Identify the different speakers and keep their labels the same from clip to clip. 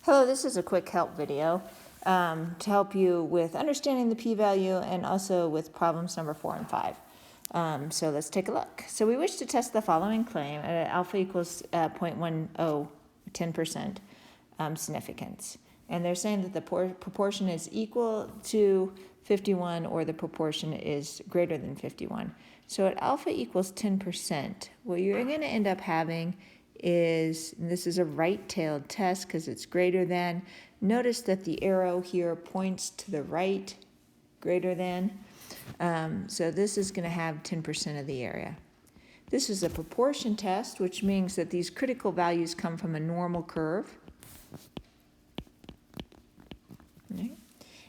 Speaker 1: Hello, this is a quick help video to help you with understanding the p-value and also with problems number 4 and 5. So let's take a look. So we wish to test the following claim at alpha equals 0.10, 10% significance. And they're saying that the proportion is equal to 51 or the proportion is greater than 51. So at alpha equals 10%, what you're going to end up having is, and this is a right-tailed test because it's greater than. Notice that the arrow here points to the right, greater than. So this is going to have 10% of the area. This is a proportion test, which means that these critical values come from a normal curve. Right.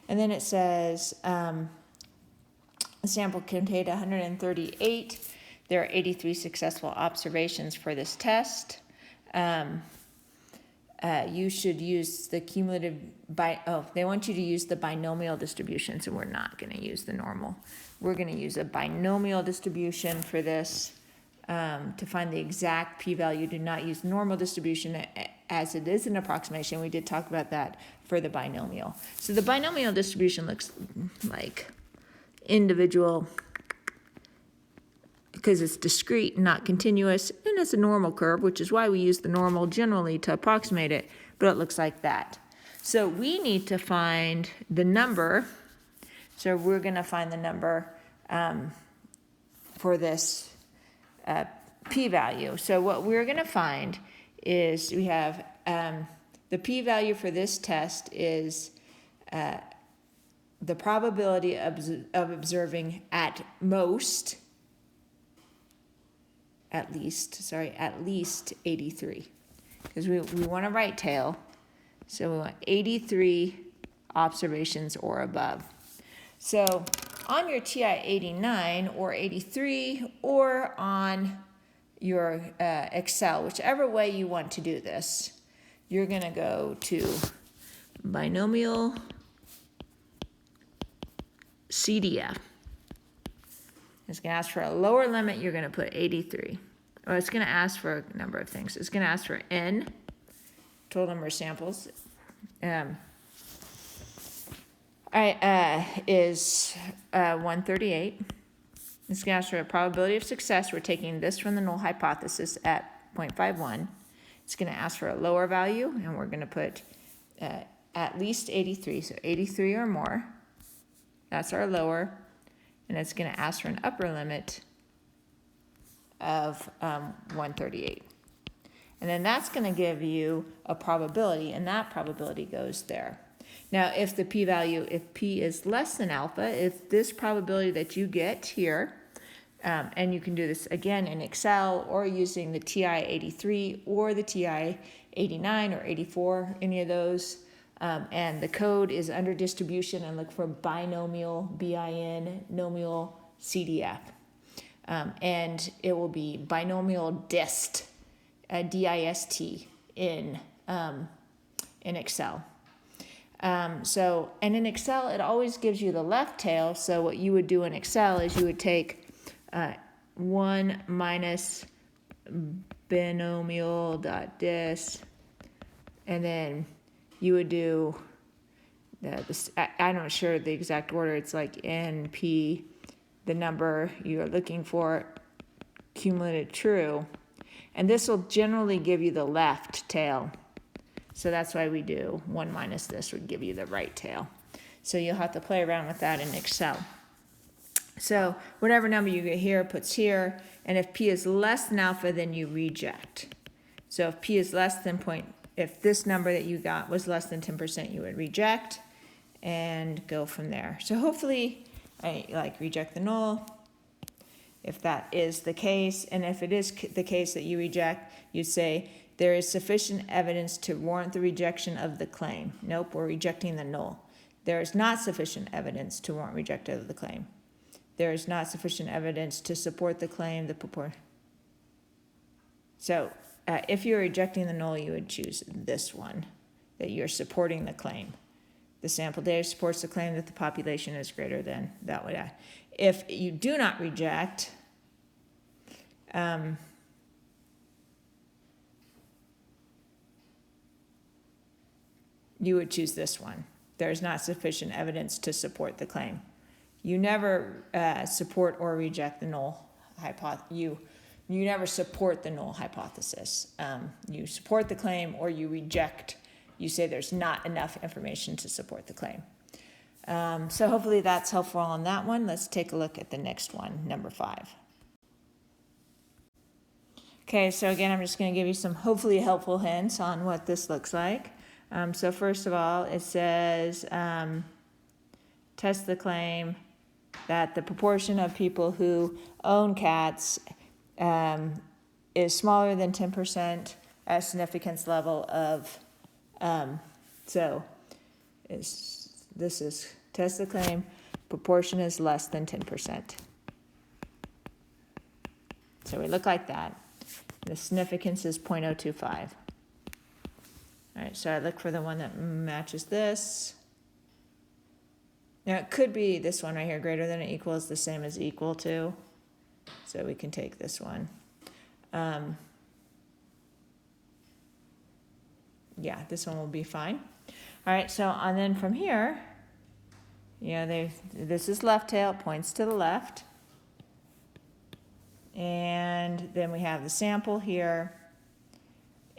Speaker 1: And then it says the sample contained 138. There are 83 successful observations for this test. You should use the cumulative they want you to use the binomial distribution, so we're not going to use the normal. We're going to use a binomial distribution for this to find the exact p-value. Do not use normal distribution as it is an approximation. We did talk about that for the binomial. So the binomial distribution looks like individual, because it's discrete and not continuous, and it's a normal curve, which is why we use the normal generally to approximate it, but it looks like that. So we need to find the number. So we're going to find the number for this p-value. So what we're going to find is we have the p-value for this test is the probability of observing at least 83, because we want a right tail, so we want 83 observations or above. So on your TI 89 or 83 or on your Excel, whichever way you want to do this, you're going to go to binomial CDF. It's going to ask for a lower limit. You're going to put 83. Or it's going to ask for a number of things. It's going to ask for n, total number of samples, is 138. It's going to ask for a probability of success. We're taking this from the null hypothesis at 0.51. It's going to ask for a lower value, and we're going to put at least 83. So 83 or more. That's our lower. And it's going to ask for an upper limit of 138. And then that's going to give you a probability, and that probability goes there. Now, if the p-value, if p is less than alpha, if this probability that you get here, and you can do this again in Excel or using the TI 83 or the TI 89 or 84, any of those, and the code is under distribution, and look for binomial, BIN, nomial CDF. And it will be binomial dist, DIST in Excel. And in Excel, it always gives you the left tail. So what you would do in Excel is you would take 1 minus binomial.dist, and then you would do I'm not sure the exact order. It's like NP, the number you're looking for, cumulative true. And this will generally give you the left tail. So that's why we do 1 minus this would give you the right tail. So you'll have to play around with that in Excel. So whatever number you get here puts here. And if P is less than alpha, then you reject. So if P is less than if this number that you got was less than 10%, you would reject and go from there. So hopefully, I reject the null, if that is the case. And if it is the case that you reject, you say, there is sufficient evidence to warrant the rejection of the claim. Nope, we're rejecting the null. There is not sufficient evidence to warrant rejection of the claim. There is not sufficient evidence to support the claim, the proportion. So if you're rejecting the null, you would choose this one, that you're supporting the claim. The sample data supports the claim that the population is greater than that way. If you do not reject, you would choose this one. There's not sufficient evidence to support the claim. You never support or reject the null hypothesis. You never support the null hypothesis. You support the claim or you reject. You say there's not enough information to support the claim. So hopefully that's helpful on that one. Let's take a look at the next one, number 5. Okay, so again, I'm just going to give you some hopefully helpful hints on what this looks like. So first of all, it says test the claim that the proportion of people who own cats is smaller than 10% at significance level of, this is test the claim, proportion is less than 10%. So we look like that. The significance is 0.025. All right, so I look for the one that matches this. Now it could be this one right here, greater than or equal is the same as equal to. So we can take this one. Yeah, this one will be fine. All right, so and then from here, this is left tail, it points to the left. And then we have the sample here.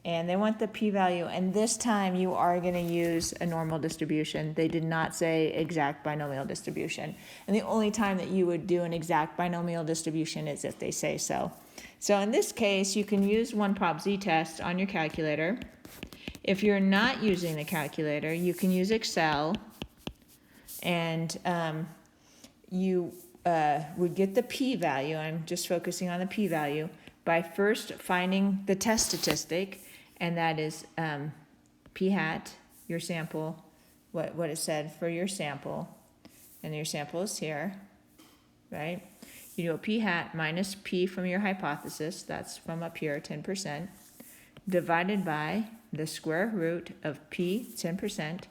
Speaker 1: And they want the p-value, and this time you are going to use a normal distribution. They did not say exact binomial distribution. And the only time that you would do an exact binomial distribution is if they say so. So in this case, you can use one prop z-test on your calculator. If you're not using the calculator, you can use Excel, and you would get the p-value. I'm just focusing on the p-value by first finding the test statistic, and that is p hat, your sample, what it said for your sample, and your sample is here, right? You do a p hat minus p from your hypothesis, that's from up here, 10%, divided by the square root of p, 10%,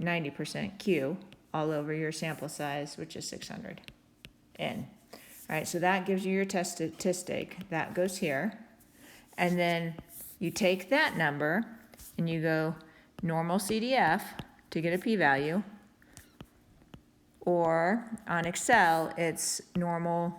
Speaker 1: 90% q, all over your sample size, which is 600 n. All right, so that gives you your test statistic. That goes here. And then you take that number and you go normal CDF to get a p-value. Or on Excel, it's normal.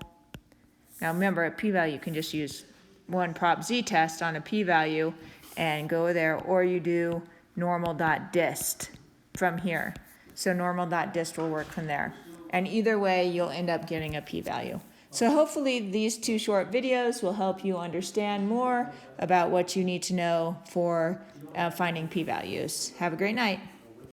Speaker 1: Now remember, a p-value, you can just use one prop z-test on a p-value and go there. Or you do normal.dist from here. So normal.dist will work from there. And either way, you'll end up getting a p-value. So hopefully these 2 short videos will help you understand more about what you need to know for finding p-values. Have a great night.